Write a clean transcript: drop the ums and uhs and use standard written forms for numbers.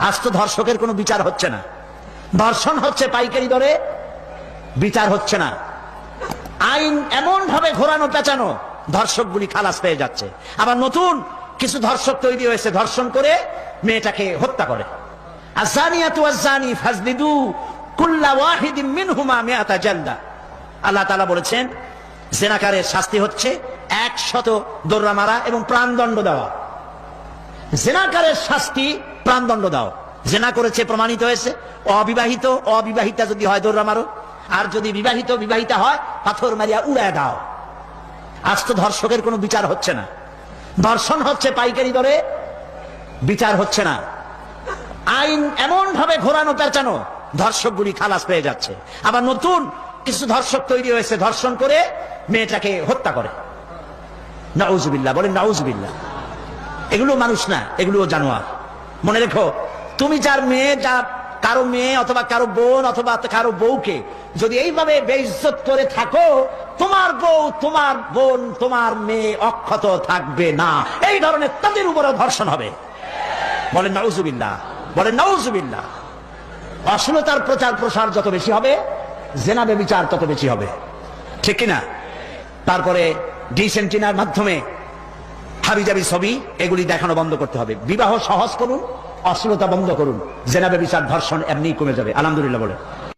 আজ তো ধর্ষকের কোনো বিচার হচ্ছে না, ধর্ষণ হচ্ছে পাইকারি দরে, বিচার হচ্ছে না। আইন এমন ভাবে ঘোরানো পেঁচানো, ধর্ষকগুলি খালাস পেয়ে যাচ্ছে। আবার নতুন কিছু ধর্ষক তৈরি হয়েছে, ধর্ষণ করে মেয়েটাকে হত্যা করে। আযানিয়াতু ওয়াযানি ফাজলিদু কুল্লা ওয়াহিদিন মিনহুমা মিআতা জালদা। আল্লাহ তাআলা বলেছেন জেনাকারের শাস্তি হচ্ছে 100 দোররা মারা এবং প্রাণদণ্ড দেওয়া। জেনাকারের শাস্তি প্রাণদণ্ড দাও। জেনা করেছে প্রমাণিত হয়েছে, অবিবাহিতা যদি হয় দোররা মারো, আর যদি বিবাহিতা হয় পাথর মারিয়া উড়ায় দাও। আজ তো ধর্ষকের কোনো বিচার হচ্ছে না, ধর্ষণ হচ্ছে পাইকারি দরে, বিচার হচ্ছে না। আইন এমন ভাবে ঘোরানো পেঁচানো, ধর্ষকগুলি খালাস পেয়ে যাচ্ছে। আবার নতুন কিছু ধর্ষক তৈরি হয়েছে, ধর্ষণ করে মেয়েটাকে হত্যা করে। নাউজুবিল্লাহ, বলেন নাউজুবিল্লাহ। এগুলো মানুষ না, এগুলো জানোয়ার। মনে রেখো, তুমি যার মেয়ে, কারো মেয়ে অথবা কারো বোন অথবা কারো বউকে যদি এইভাবে বেইজ্জত করে থাকো, তোমার বউ, তোমার বোন, তোমার মেয়ে অক্ষত থাকবে না। এই ধরনের তাদের উপরে ধর্ষণ হবে। বলেন নাউজুবিল্লাহ, বলেন নাউজুবিল্লাহ। অশ্লীলতার প্রচার প্রসার যত বেশি হবে, জেনা ব্যভিচার তত বেশি হবে, ঠিক কিনা? তারপরে ডিসেন্টিনার মাধ্যমে হাবিজাবি ছবি এগুলি দেখানো বন্ধ করতে হবে। বিবাহ সহজ করুন, অশ্লীলতা বন্ধ করুন, জেনা ব্যভিচার ধর্ষণ এমনি কমে যাবে। আলহামদুলিল্লাহ বলে।